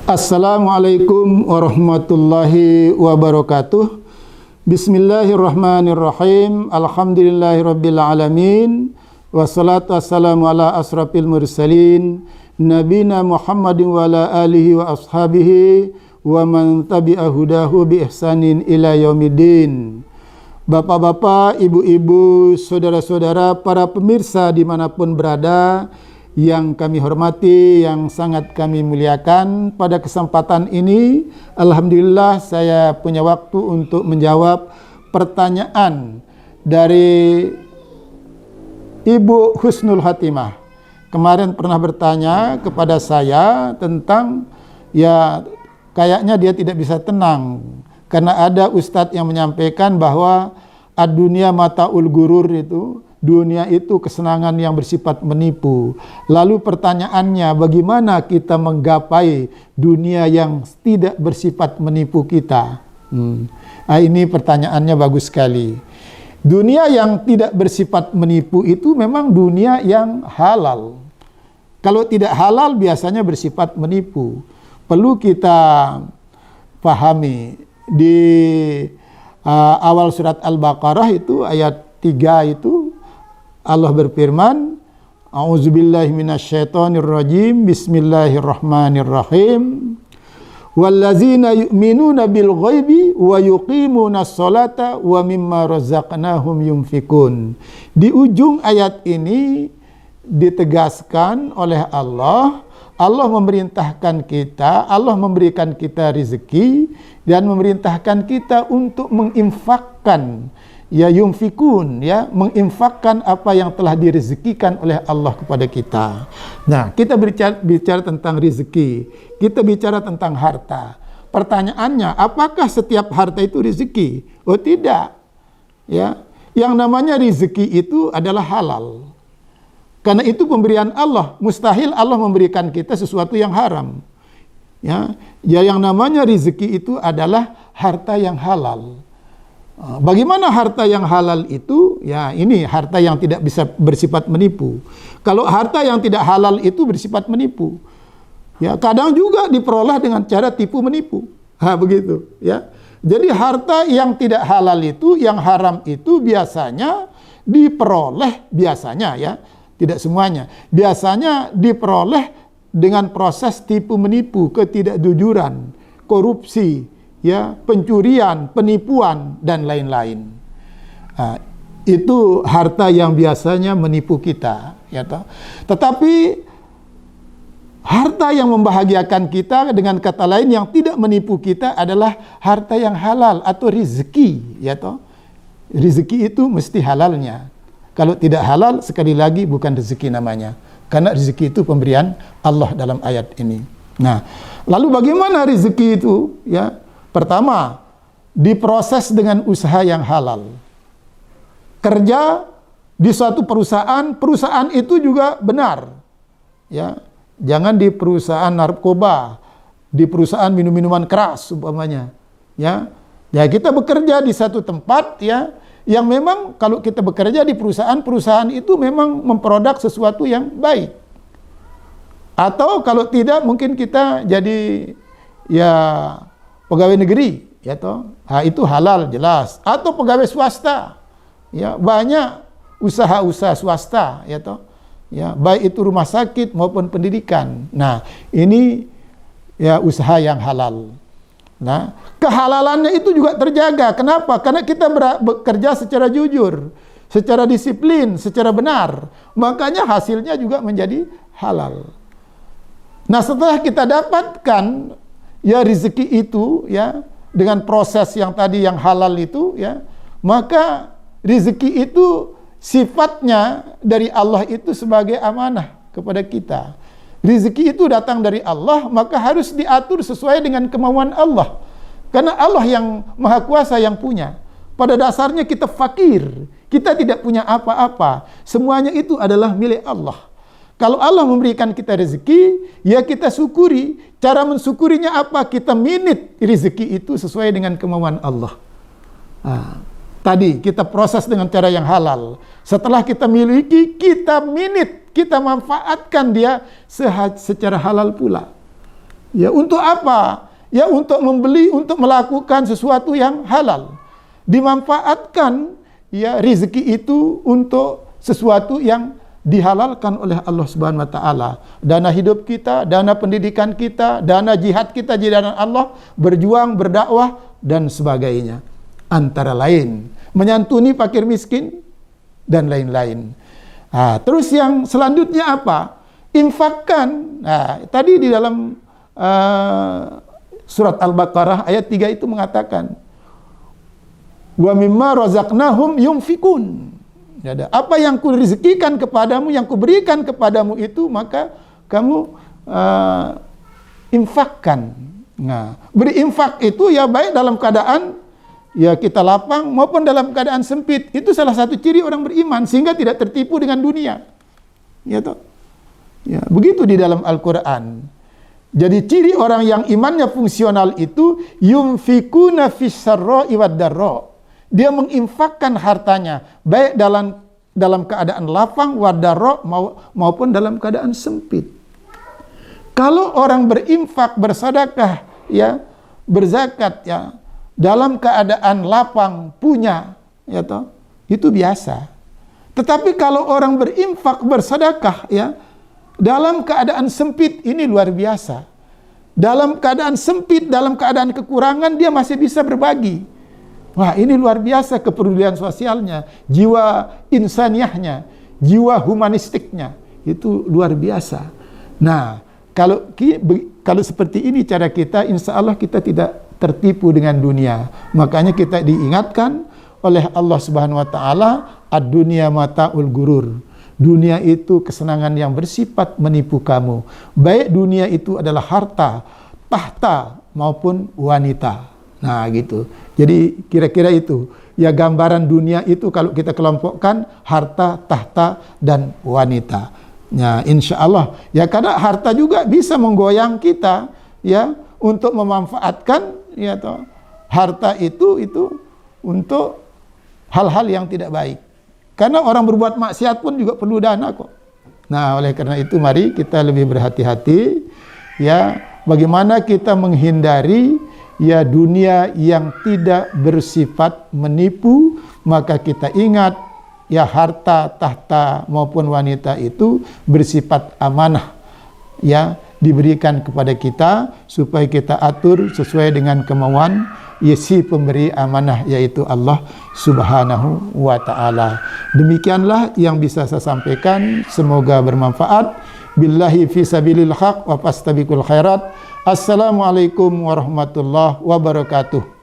Assalamualaikum warahmatullahi wabarakatuh. Bismillahirrahmanirrahim. Alhamdulillahirabbil alamin. Wassalatu wassalamu ala asrafil mursalin nabina Muhammadin wa ala alihi wa ashabihi wa man tabi'a hudahu bi ihsanin ila yaumiddin. Bapak-bapak, ibu-ibu, saudara-saudara, para pemirsa dimanapun berada, yang kami hormati, yang sangat kami muliakan, pada kesempatan ini alhamdulillah saya punya waktu untuk menjawab pertanyaan dari Ibu Husnul Khatimah. Kemarin pernah bertanya kepada saya tentang, ya kayaknya dia tidak bisa tenang karena ada ustadz yang menyampaikan bahwa ad-dunya mataul gurur, itu dunia itu kesenangan yang bersifat menipu. Lalu pertanyaannya, bagaimana kita menggapai dunia yang tidak bersifat menipu kita? Ini pertanyaannya bagus sekali. Dunia yang tidak bersifat menipu itu memang dunia yang halal. Kalau tidak halal biasanya bersifat menipu. Perlu kita pahami di awal surat Al-Baqarah itu ayat 3 itu Allah berfirman, A'udzubillahi minasyaitonirrajim, Bismillahirrahmanirrahim. Wallazina yu'minuna bil ghaibi wa yuqimunas sholata wa mimma razaqnahum yunfikun. Di ujung ayat ini ditegaskan oleh Allah, Allah memerintahkan kita, Allah memberikan kita rezeki dan memerintahkan kita untuk menginfakkan, ya yunfikun, ya menginfakkan apa yang telah direzekikan oleh Allah kepada kita. Nah, kita bicara tentang rezeki, kita bicara tentang harta. Pertanyaannya, apakah setiap harta itu rezeki? Oh tidak. Ya, yang namanya rezeki itu adalah halal. Karena itu pemberian Allah, mustahil Allah memberikan kita sesuatu yang haram. Ya, yang namanya rezeki itu adalah harta yang halal. Bagaimana harta yang halal itu? Ya, ini harta yang tidak bisa bersifat menipu. Kalau harta yang tidak halal itu bersifat menipu, ya kadang juga diperoleh dengan cara tipu menipu. Begitu, ya. Jadi harta yang tidak halal itu, yang haram itu biasanya diperoleh, biasanya ya, tidak semuanya. Biasanya diperoleh dengan proses tipu menipu, ketidakjujuran, korupsi, ya, pencurian, penipuan dan lain-lain. Itu harta yang biasanya menipu kita, ya toh. Tetapi harta yang membahagiakan kita, dengan kata lain yang tidak menipu kita, adalah harta yang halal atau rezeki, ya toh. Rezeki itu mesti halalnya. Kalau tidak halal, sekali lagi bukan rezeki namanya. Karena rezeki itu pemberian Allah dalam ayat ini. Nah, lalu bagaimana rezeki itu, ya? Pertama, diproses dengan usaha yang halal. Kerja di suatu perusahaan, perusahaan itu juga benar. Ya, jangan di perusahaan narkoba, di perusahaan minum-minuman keras umpamanya. Ya, kita bekerja di satu tempat, ya, yang memang kalau kita bekerja di perusahaan itu memang memproduk sesuatu yang baik. Atau kalau tidak, mungkin kita jadi, ya, pegawai negeri, ya toh, itu halal jelas. Atau pegawai swasta, ya banyak usaha-usaha swasta, ya toh, ya baik itu rumah sakit maupun pendidikan. Nah, ini ya usaha yang halal. Nah, kehalalannya itu juga terjaga. Kenapa? Karena kita bekerja secara jujur, secara disiplin, secara benar. Makanya hasilnya juga menjadi halal. Nah, setelah kita dapatkan ya rezeki itu, ya dengan proses yang tadi yang halal itu, ya maka rezeki itu sifatnya dari Allah itu sebagai amanah kepada kita. Rezeki itu datang dari Allah, maka harus diatur sesuai dengan kemauan Allah. Karena Allah yang Maha Kuasa yang punya. Pada dasarnya kita fakir, kita tidak punya apa-apa. Semuanya itu adalah milik Allah. Kalau Allah memberikan kita rezeki, ya kita syukuri. Cara mensyukurinya apa? Kita minit rezeki itu sesuai dengan kemauan Allah. Tadi kita proses dengan cara yang halal. Setelah kita miliki, kita minit, kita manfaatkan dia secara halal pula. Ya, untuk apa? Ya, untuk membeli, untuk melakukan sesuatu yang halal. Dimanfaatkan ya rezeki itu untuk sesuatu yang dihalalkan oleh Allah Subhanahu wa taala. Dana hidup kita, dana pendidikan kita, dana jihad kita di jalan Allah, berjuang, berdakwah dan sebagainya. Antara lain menyantuni fakir miskin dan lain-lain. Terus yang selanjutnya apa? Infakkan. Tadi di dalam surat Al-Baqarah ayat 3 itu mengatakan, wa mimma razaqnahum yunfikun. Apa yang kurezekikan kepadamu, yang kuberikan kepadamu itu, maka kamu infakkan. Nah, berinfak itu ya baik dalam keadaan ya kita lapang maupun dalam keadaan sempit. Itu salah satu ciri orang beriman sehingga tidak tertipu dengan dunia. Ya toh? Ya, begitu di dalam Al-Qur'an. Jadi ciri orang yang imannya fungsional itu yunfikuna fis-sarra'i wad-dharra. Dia menginfakkan hartanya baik dalam keadaan lapang wad-dharra maupun dalam keadaan sempit. Kalau orang berinfak, bersedekah, ya, berzakat, ya, dalam keadaan lapang punya, ya toh, itu biasa. Tetapi kalau orang berinfak, bersedekah, ya, dalam keadaan sempit, ini luar biasa. Dalam keadaan sempit, dalam keadaan kekurangan, dia masih bisa berbagi. Wah, ini luar biasa kepedulian sosialnya, jiwa insaniahnya, jiwa humanistiknya, itu luar biasa. Nah, kalau seperti ini cara kita, insya Allah kita tidak tertipu dengan dunia. Makanya kita diingatkan oleh Allah Subhanahu wa taala, ad-dunya mata'ul gurur. Dunia itu kesenangan yang bersifat menipu kamu. Baik dunia itu adalah harta, tahta maupun wanita. Nah, gitu. Jadi kira-kira itu. Ya, gambaran dunia itu kalau kita kelompokkan harta, tahta dan wanita. Ya, insya Allah. Ya, karena harta juga bisa menggoyang kita, ya, untuk memanfaatkan, ya toh, harta itu untuk hal-hal yang tidak baik. Karena orang berbuat maksiat pun juga perlu dana kok. Nah, oleh karena itu mari kita lebih berhati-hati, ya, bagaimana kita menghindari ya dunia yang tidak bersifat menipu. Maka kita ingat ya harta, tahta maupun wanita itu bersifat amanah, ya, diberikan kepada kita supaya kita atur sesuai dengan kemauan si pemberi amanah, yaitu Allah Subhanahu wa taala. Demikianlah yang bisa saya sampaikan, semoga bermanfaat. Billahi fi sabilil haq wa fastabiqul khairat. Assalamualaikum warahmatullahi wabarakatuh.